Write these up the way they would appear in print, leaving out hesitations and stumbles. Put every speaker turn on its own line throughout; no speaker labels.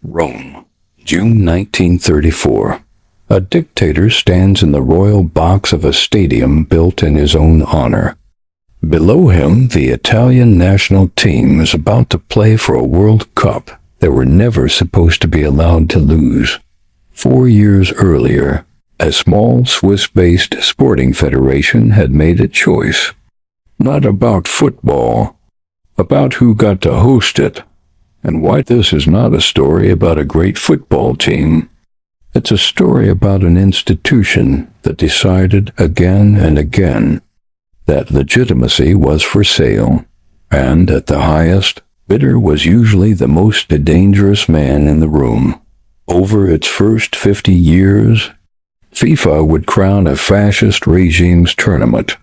Rome, June 1934. A dictator stands in the royal box of a stadium built in his own honor. Below him, the Italian national team is about to play for a World Cup they were never supposed to be allowed to lose. 4 years earlier, a small Swiss-based sporting federation had made a choice. Not about football, about who got to host it, and why this is not a story about a great football team. It's a story about an institution that decided again and again that legitimacy was for sale, and at the highest bidder was usually the most dangerous man in the room. Over its first 50 years, FIFA would crown a fascist regime's tournament,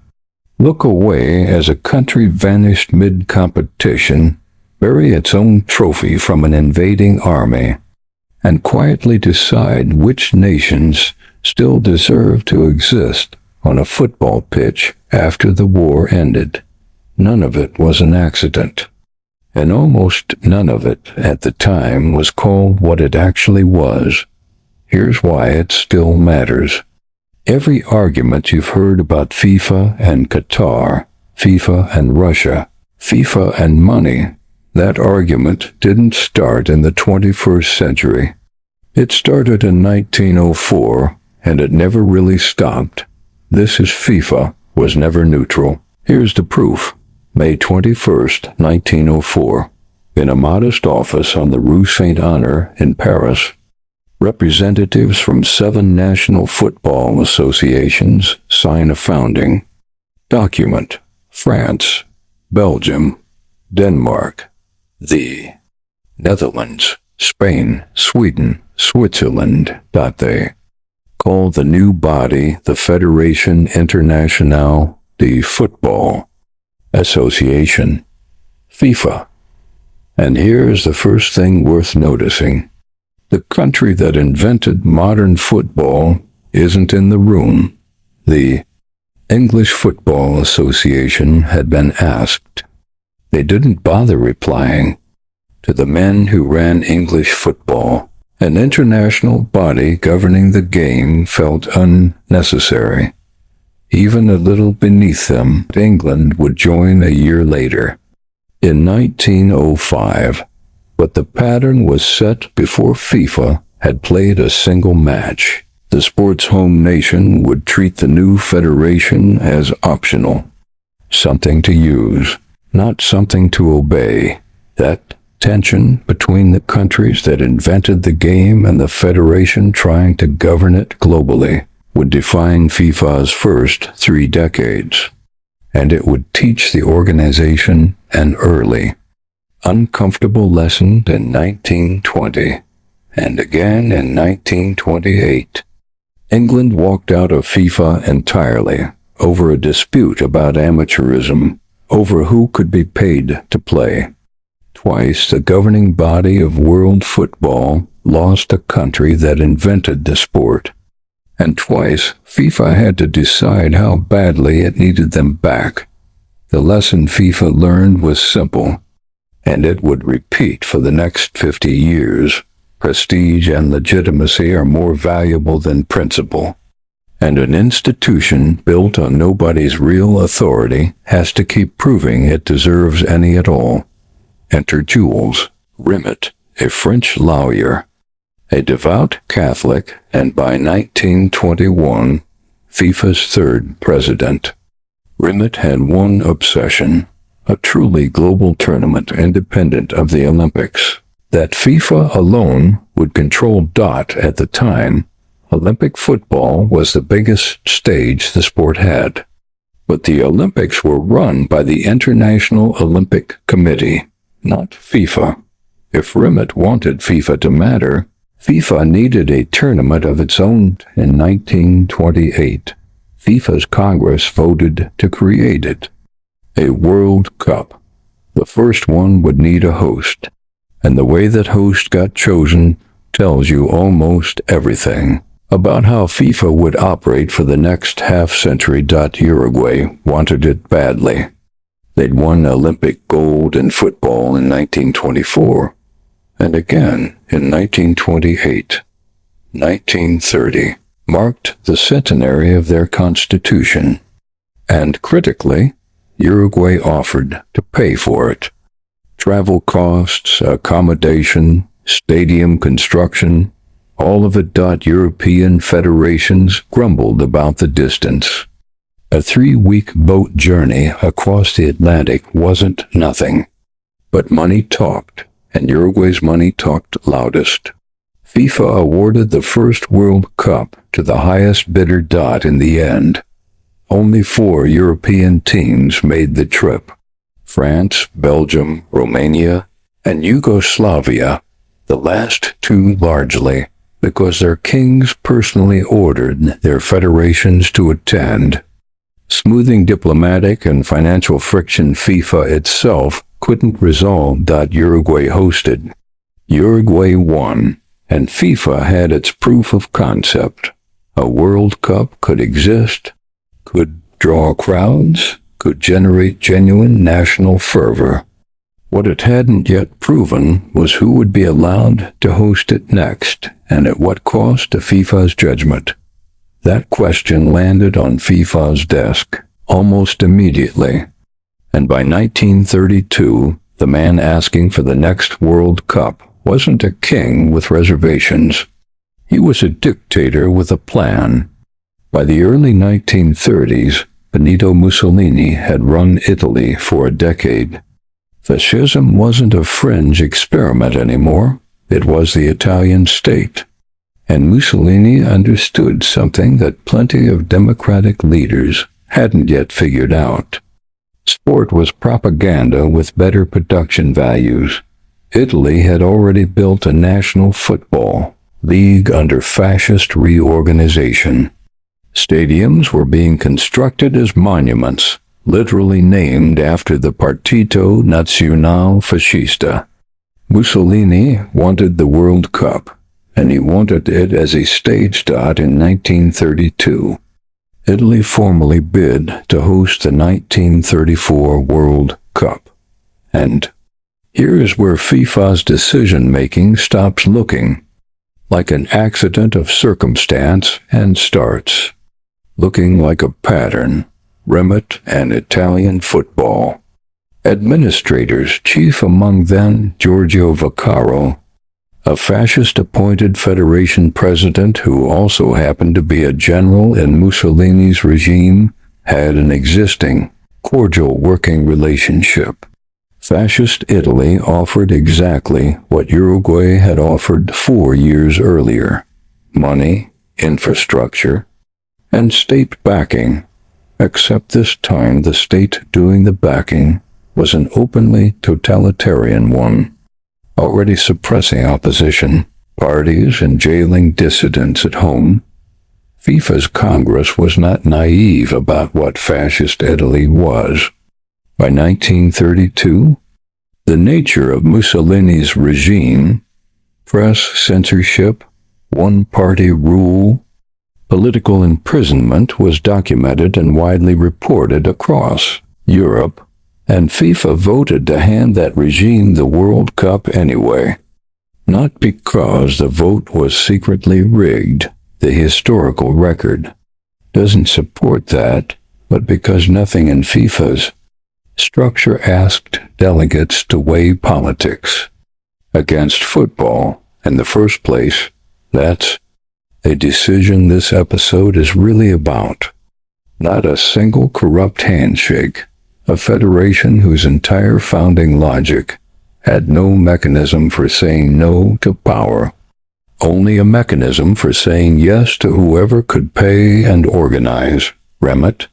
look away as a country vanished mid-competition, bury its own trophy from an invading army, and quietly decide which nations still deserve to exist on a football pitch after the war ended. None of it was an accident, and almost none of it at the time was called what it actually was. Here's why it still matters. Every argument you've heard about FIFA and Qatar, FIFA and Russia, FIFA and money, that argument didn't start in the 21st century. It started in 1904, and it never really stopped. This is FIFA was never neutral. Here's the proof. May 21st, 1904. In a modest office on the Rue Saint-Honor in Paris, representatives from 7 national football associations sign a founding document. France, Belgium, Denmark, the Netherlands, Spain, Sweden, Switzerland. They call the new body the Fédération Internationale de Football Association, FIFA. And here's the first thing worth noticing. The country that invented modern football isn't in the room. The English Football Association had been asked. They didn't bother replying. To the men who ran English football, an international body governing the game felt unnecessary. Even a little beneath them, England would join a year later, in 1905. But the pattern was set before FIFA had played a single match. The sport's home nation would treat the new federation as optional, something to use, not something to obey. That tension between the countries that invented the game and the federation trying to govern it globally would define FIFA's first 3 decades, and it would teach the organization an early, uncomfortable lesson in 1920, and again in 1928. England walked out of FIFA entirely over a dispute about amateurism, over who could be paid to play. Twice the governing body of world football lost a country that invented the sport, and twice FIFA had to decide how badly it needed them back. The lesson FIFA learned was simple, and it would repeat for the next 50 years. Prestige and legitimacy are more valuable than principle, and an institution built on nobody's real authority has to keep proving it deserves any at all. Enter Jules Rimet, a French lawyer, a devout Catholic, and by 1921, FIFA's 3rd president. Rimet had one obsession, a truly global tournament independent of the Olympics. That FIFA alone would control. At the time, Olympic football was the biggest stage the sport had. But the Olympics were run by the International Olympic Committee, not FIFA. If Rimet wanted FIFA to matter, FIFA needed a tournament of its own. In 1928, FIFA's Congress voted to create it. A World Cup. The first one would need a host, and the way that host got chosen tells you almost everything about how FIFA would operate for the next half-century. Uruguay wanted it badly. They'd won Olympic gold in football in 1924, and again in 1928. 1930 marked the centenary of their constitution, and critically, Uruguay offered to pay for it. Travel costs, accommodation, stadium construction, all of it. European federations grumbled about the distance. A 3-week boat journey across the Atlantic wasn't nothing. But money talked, and Uruguay's money talked loudest. FIFA awarded the first World Cup to the highest bidder. In the end, only 4 European teams made the trip: France, Belgium, Romania, and Yugoslavia, the last 2 largely because their kings personally ordered their federations to attend. Smoothing diplomatic and financial friction FIFA itself couldn't resolve. Uruguay hosted. Uruguay won, and FIFA had its proof of concept. A World Cup could exist, could draw crowds, could generate genuine national fervor. What it hadn't yet proven was who would be allowed to host it next, and at what cost to FIFA's judgment. That question landed on FIFA's desk almost immediately, and by 1932, the man asking for the next World Cup wasn't a king with reservations. He was a dictator with a plan. By the early 1930s, Benito Mussolini had run Italy for a decade. Fascism wasn't a fringe experiment anymore. It was the Italian state. And Mussolini understood something that plenty of democratic leaders hadn't yet figured out. Sport was propaganda with better production values. Italy had already built a national football league under fascist reorganization. Stadiums were being constructed as monuments, literally named after the Partito Nazionale Fascista. Mussolini wanted the World Cup, and he wanted it as a stage dot in 1932. Italy formally bid to host the 1934 World Cup. And here is where FIFA's decision-making stops looking like an accident of circumstance and starts looking like a pattern. Remit and Italian football. Administrators, chief among them Giorgio Vaccaro, a fascist-appointed federation president who also happened to be a general in Mussolini's regime, had an existing, cordial working relationship. Fascist Italy offered exactly what Uruguay had offered 4 years earlier: money, infrastructure, and state backing. Except this time the state doing the backing was an openly totalitarian one, already suppressing opposition, parties, and jailing dissidents at home. FIFA's Congress was not naive about what fascist Italy was. By 1932, the nature of Mussolini's regime, press censorship, one-party rule, political imprisonment was documented and widely reported across Europe, and FIFA voted to hand that regime the World Cup anyway. Not because the vote was secretly rigged. The historical record doesn't support that, but because nothing in FIFA's structure asked delegates to weigh politics against football in the first place. That's a decision this episode is really about. Not a single corrupt handshake, a federation whose entire founding logic had no mechanism for saying no to power, only a mechanism for saying yes to whoever could pay and organize. Remit,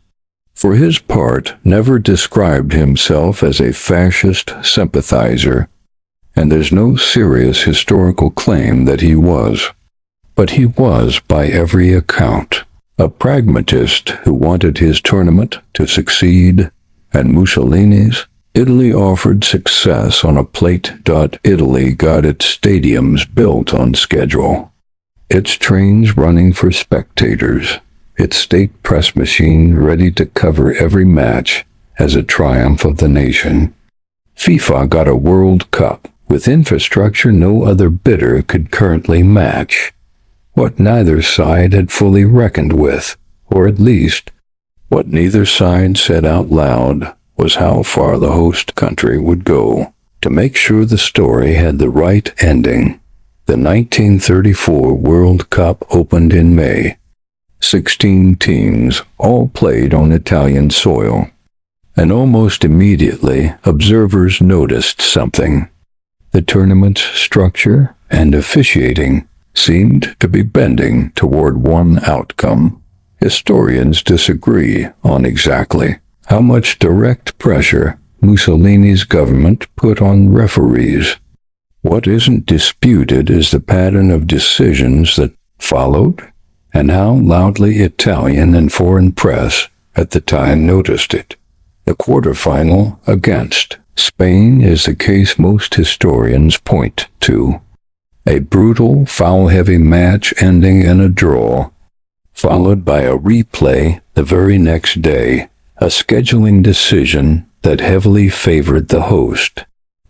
for his part, never described himself as a fascist sympathizer, and there's no serious historical claim that he was. But he was, by every account, a pragmatist who wanted his tournament to succeed, and Mussolini's Italy offered success on a plate. Italy got its stadiums built on schedule, its trains running for spectators, its state press machine ready to cover every match as a triumph of the nation. FIFA got a World Cup with infrastructure no other bidder could currently match. What neither side had fully reckoned with, or at least, what neither side said out loud, was how far the host country would go to make sure the story had the right ending. The 1934 World Cup opened in May. 16 teams all played on Italian soil. And almost immediately, observers noticed something. The tournament's structure and officiating seemed to be bending toward one outcome. Historians disagree on exactly how much direct pressure Mussolini's government put on referees. What isn't disputed is the pattern of decisions that followed, and how loudly Italian and foreign press at the time noticed it. The quarterfinal against Spain is the case most historians point to. A brutal, foul-heavy match ending in a draw, followed by a replay the very next day, a scheduling decision that heavily favored the host,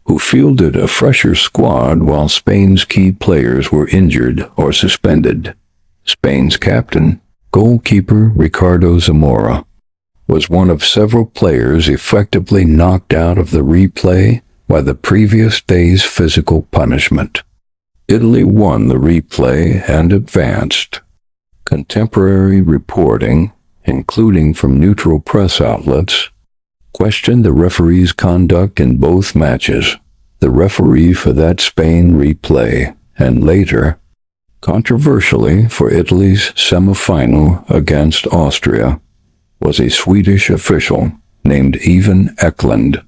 who fielded a fresher squad while Spain's key players were injured or suspended. Spain's captain, goalkeeper Ricardo Zamora, was one of several players effectively knocked out of the replay by the previous day's physical punishment. Italy won the replay and advanced. Contemporary reporting, including from neutral press outlets, questioned the referee's conduct in both matches. The referee for that Spain replay, and later, controversially for Italy's semi-final against Austria, was a Swedish official named Ivan Eklund.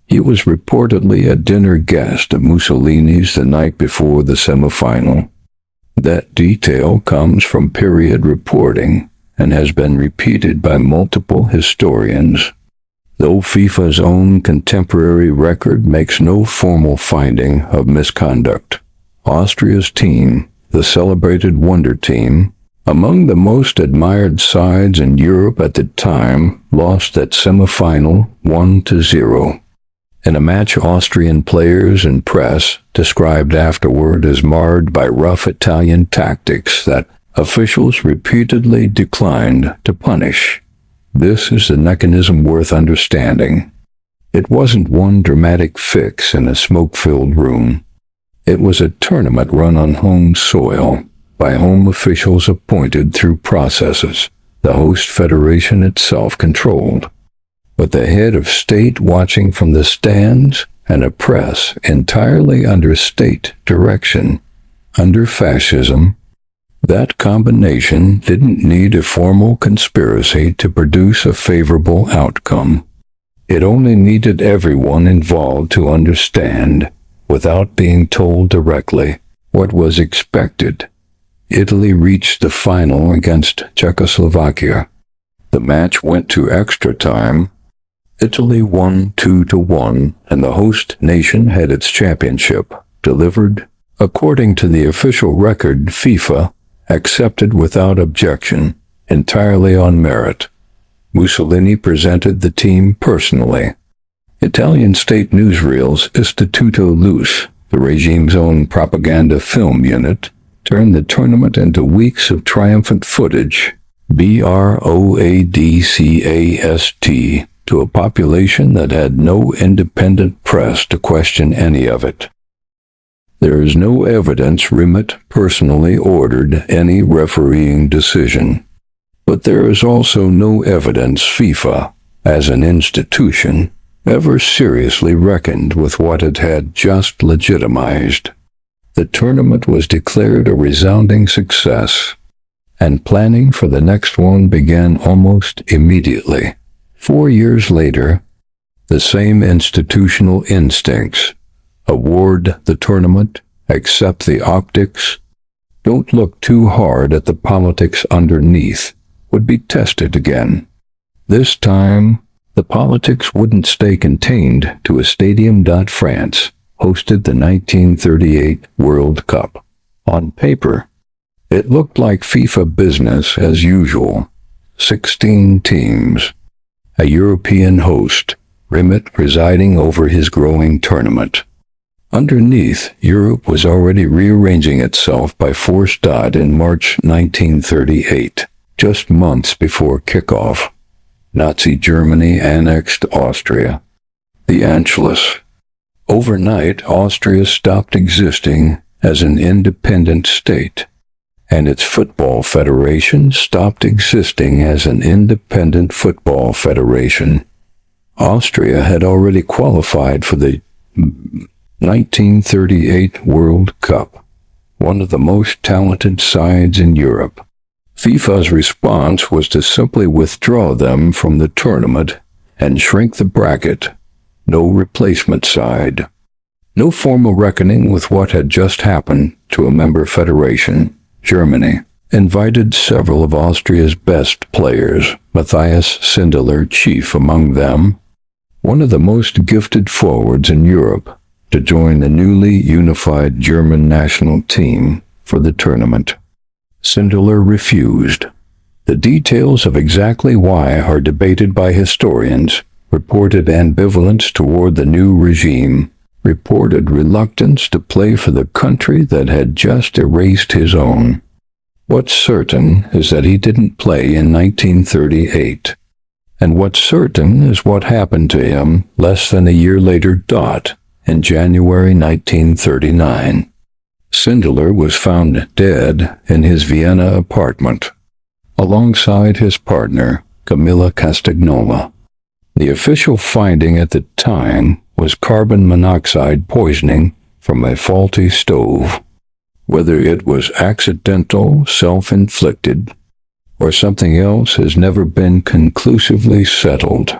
He was reportedly a dinner guest of Mussolini's the night before the semi-final. That detail comes from period reporting and has been repeated by multiple historians. Though FIFA's own contemporary record makes no formal finding of misconduct, Austria's team, the celebrated Wonder Team, among the most admired sides in Europe at the time, lost that semi-final 1-0. In a match Austrian players and press described afterward as marred by rough Italian tactics that officials repeatedly declined to punish. This is a mechanism worth understanding. It wasn't one dramatic fix in a smoke-filled room. It was a tournament run on home soil, by home officials appointed through processes the host federation itself controlled, with the head of state watching from the stands and a press entirely under state direction. Under fascism, that combination didn't need a formal conspiracy to produce a favorable outcome. It only needed everyone involved to understand, without being told directly, what was expected. Italy reached the final against Czechoslovakia. The match went to extra time. Italy won 2-1, and the host nation had its championship delivered, according to the official record FIFA accepted without objection, entirely on merit. Mussolini presented the team personally. Italian state newsreels Istituto Luce, the regime's own propaganda film unit, turned the tournament into weeks of triumphant footage, broadcast, to a population that had no independent press to question any of it. There is no evidence Rimet personally ordered any refereeing decision, but there is also no evidence FIFA, as an institution, ever seriously reckoned with what it had just legitimized. The tournament was declared a resounding success, and planning for the next one began almost immediately. 4 years later, the same institutional instincts, award the tournament, accept the optics, don't look too hard at the politics underneath, would be tested again. This time, the politics wouldn't stay contained to a stadium. France hosted the 1938 World Cup. On paper, it looked like FIFA business as usual. 16 teams. A European host, Rimet presiding over his growing tournament. Underneath, Europe was already rearranging itself by force. In March 1938, just months before kickoff, Nazi Germany annexed Austria, the Anschluss. Overnight, Austria stopped existing as an independent state, and its football federation stopped existing as an independent football federation. Austria had already qualified for the 1938 World Cup, one of the most talented sides in Europe. FIFA's response was to simply withdraw them from the tournament and shrink the bracket. No replacement side. No formal reckoning with what had just happened to a member federation. Germany invited several of Austria's best players, Matthias Sindelar chief among them, one of the most gifted forwards in Europe, to join the newly unified German national team for the tournament. Sindelar refused. The details of exactly why are debated by historians. Reported ambivalence toward the new regime, reported reluctance to play for the country that had just erased his own. What's certain is that he didn't play in 1938. And what's certain is what happened to him less than a year later. In January 1939. Sindelar was found dead in his Vienna apartment, alongside his partner, Camilla Castagnola. The official finding at the time was carbon monoxide poisoning from a faulty stove. Whether it was accidental, self-inflicted, or something else has never been conclusively settled,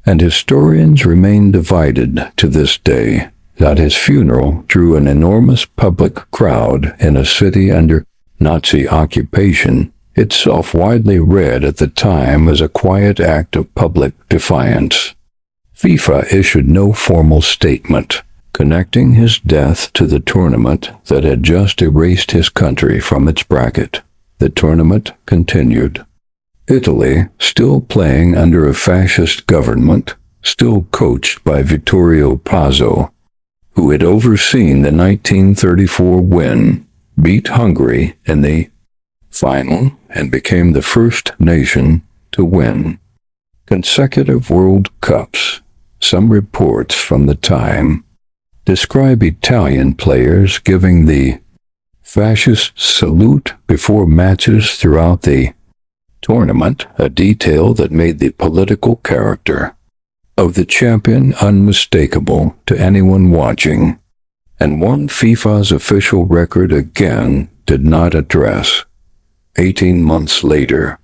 and historians remain divided to this day. His funeral drew an enormous public crowd in a city under Nazi occupation, itself widely read at the time as a quiet act of public defiance. FIFA issued no formal statement connecting his death to the tournament that had just erased his country from its bracket. The tournament continued. Italy, still playing under a fascist government, still coached by Vittorio Pozzo, who had overseen the 1934 win, beat Hungary in the final and became the first nation to win consecutive World Cups. Some reports from the time describe Italian players giving the fascist salute before matches throughout the tournament, a detail that made the political character of the champion unmistakable to anyone watching, and one FIFA's official record again did not address. 18 months later,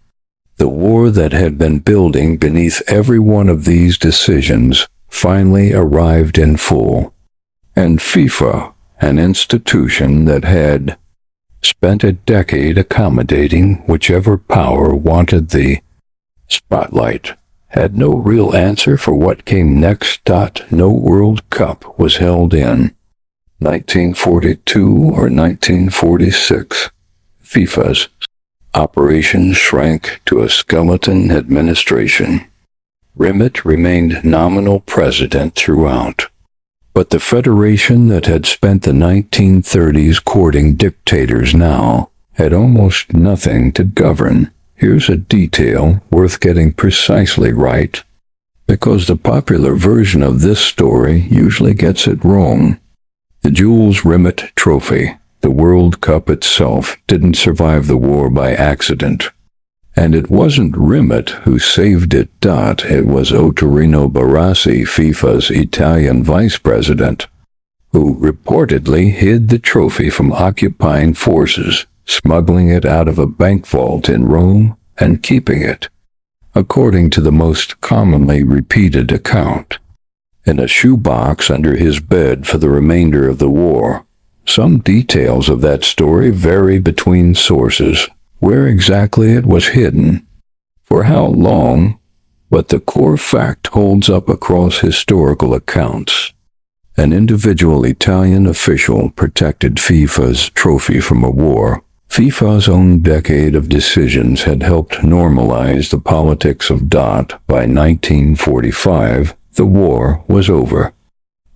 the war that had been building beneath every one of these decisions finally arrived in full, and FIFA, an institution that had spent a decade accommodating whichever power wanted the spotlight, had no real answer for what came next. No World Cup was held in 1942 or 1946. FIFA's operation shrank to a skeleton administration. Rimet remained nominal president throughout. But the federation that had spent the 1930s courting dictators now had almost nothing to govern. Here's a detail worth getting precisely right, because the popular version of this story usually gets it wrong. The Jules Rimet Trophy, the World Cup itself, didn't survive the war by accident. And it wasn't Rimet who saved it. It was Ottorino Barassi, FIFA's Italian vice president, who reportedly hid the trophy from occupying forces, smuggling it out of a bank vault in Rome and keeping it, according to the most commonly repeated account, in a shoebox under his bed for the remainder of the war. Some details of that story vary between sources. Where exactly it was hidden, for how long, but the core fact holds up across historical accounts. An individual Italian official protected FIFA's trophy from a war. FIFA's own decade of decisions had helped normalize the politics of. By 1945, the war was over.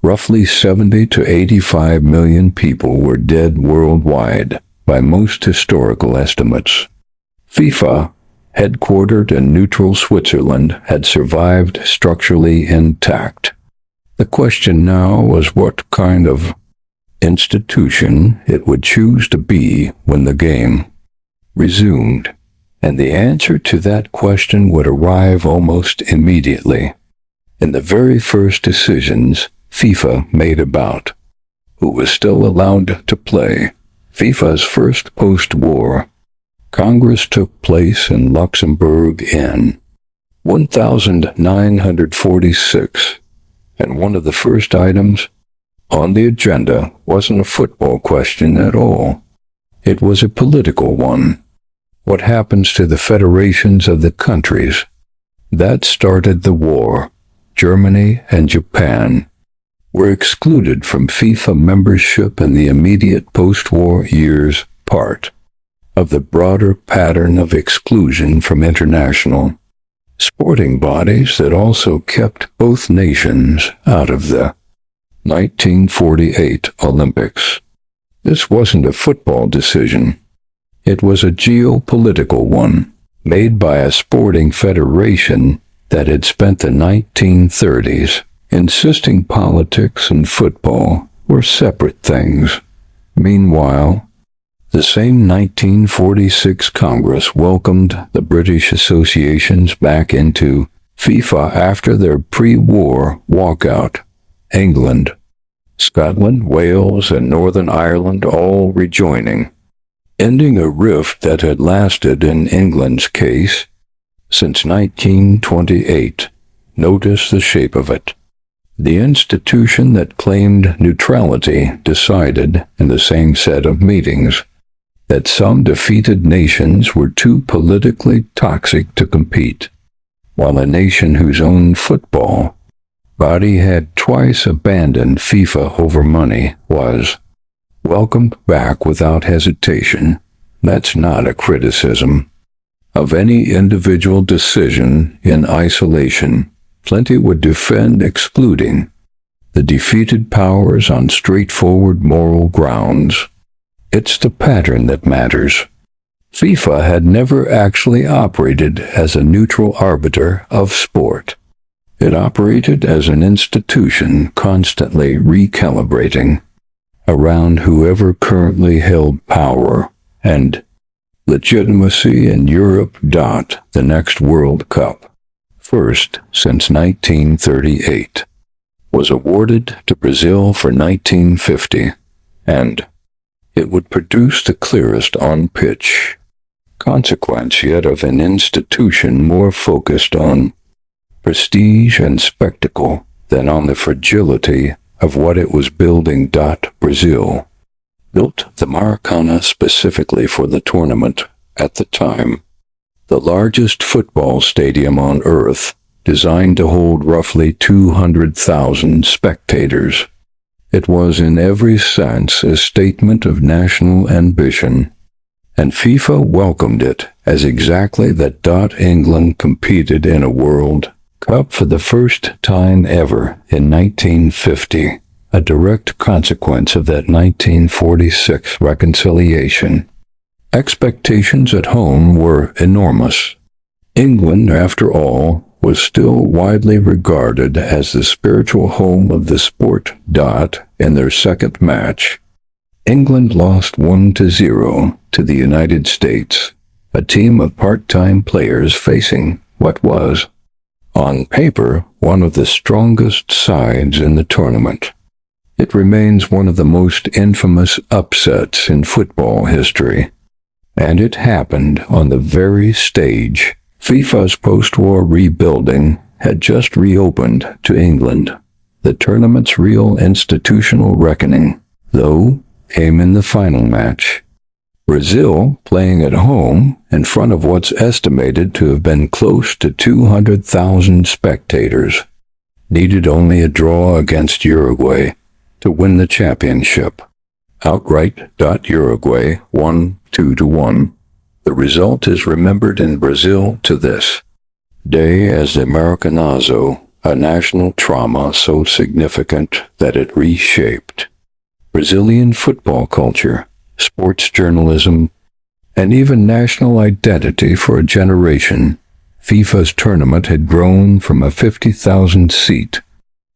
Roughly 70 to 85 million people were dead worldwide by most historical estimates. FIFA, headquartered in neutral Switzerland, had survived structurally intact. The question now was what kind of institution it would choose to be when the game resumed, and the answer to that question would arrive almost immediately. In the very first decisions FIFA made about who was still allowed to play, FIFA's first post-war Congress took place in Luxembourg in 1946, and one of the first items on the agenda wasn't a football question at all. It was a political one. What happens to the federations of the countries that started the war? Germany and Japan were excluded from FIFA membership in the immediate post-war years, part of the broader pattern of exclusion from international sporting bodies that also kept both nations out of the 1948 Olympics. This wasn't a football decision. It was a geopolitical one, made by a sporting federation that had spent the 1930s insisting politics and football were separate things. Meanwhile, the same 1946 Congress welcomed the British associations back into FIFA after their pre-war walkout. England, Scotland, Wales, and Northern Ireland all rejoining, ending a rift that had lasted in England's case since 1928. Notice the shape of it. The institution that claimed neutrality decided in the same set of meetings that some defeated nations were too politically toxic to compete, while a nation whose own football body had twice abandoned FIFA over money was welcomed back without hesitation. That's not a criticism of any individual decision in isolation. Plenty would defend excluding the defeated powers on straightforward moral grounds. It's the pattern that matters. FIFA had never actually operated as a neutral arbiter of sport. It operated as an institution constantly recalibrating around whoever currently held power and legitimacy in Europe. The next World Cup, first since 1938, was awarded to Brazil for 1950, and it would produce the clearest on-pitch consequence yet of an institution more focused on prestige and spectacle than on the fragility of what it was building. Brazil built the Maracanã specifically for the tournament at the time, the largest football stadium on earth, designed to hold roughly 200,000 spectators. It was in every sense a statement of national ambition, and FIFA welcomed it as exactly that. England competed in a World Cup for the first time ever in 1950, a direct consequence of that 1946 reconciliation. Expectations at home were enormous. England, after all, was still widely regarded as the spiritual home of the sport. In their second match, England lost 1-0 to the United States, a team of part-time players facing what was, on paper, one of the strongest sides in the tournament. It remains one of the most infamous upsets in football history, and it happened on the very stage FIFA's post-war rebuilding had just reopened to England. The tournament's real institutional reckoning, though, came in the final match. Brazil, playing at home in front of what's estimated to have been close to 200,000 spectators, needed only a draw against Uruguay to win the championship. Outright. Uruguay won 2-1. The result is remembered in Brazil to this day as the Maracanazo, a national trauma so significant that it reshaped Brazilian football culture, sports journalism, and even national identity for a generation. FIFA's tournament had grown from a 50,000-seat,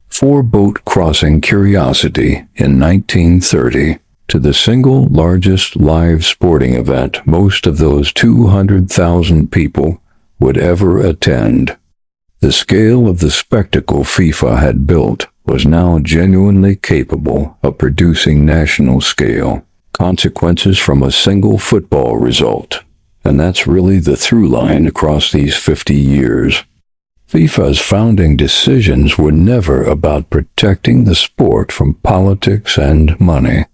four-boat crossing curiosity in 1930 to the single largest live sporting event most of those 200,000 people would ever attend. The scale of the spectacle FIFA had built was now genuinely capable of producing national-scale consequences from a single football result. And that's really the through line across these 50 years. FIFA's founding decisions were never about protecting the sport from politics and money.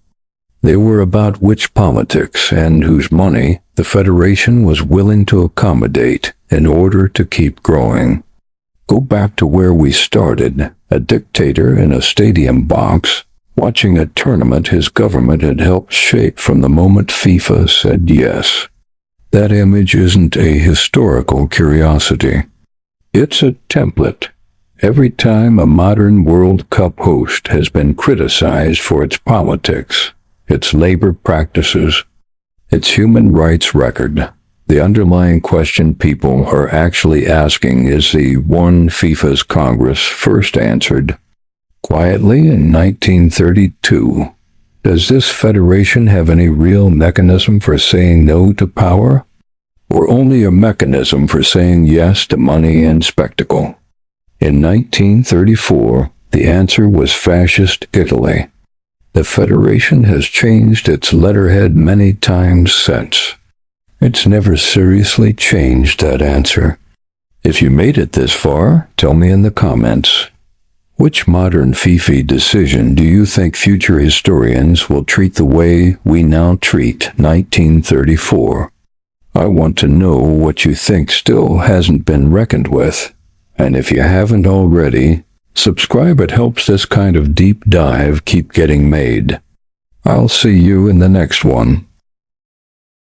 They were about which politics and whose money the Federation was willing to accommodate in order to keep growing. Go back to where we started, a dictator in a stadium box, watching a tournament his government had helped shape from the moment FIFA said yes. That image isn't a historical curiosity. It's a template. Every time a modern World Cup host has been criticized for its politics, its labor practices, its human rights record, the underlying question people are actually asking is the one FIFA's Congress first answered quietly in 1932. Does this federation have any real mechanism for saying no to power? Or only a mechanism for saying yes to money and spectacle? In 1934, the answer was fascist Italy. The Federation has changed its letterhead many times since. It's never seriously changed that answer. If you made it this far, tell me in the comments. Which modern FIFA decision do you think future historians will treat the way we now treat 1934? I want to know what you think still hasn't been reckoned with. And if you haven't already, subscribe. It helps this kind of deep dive keep getting made. I'll see you in the next one.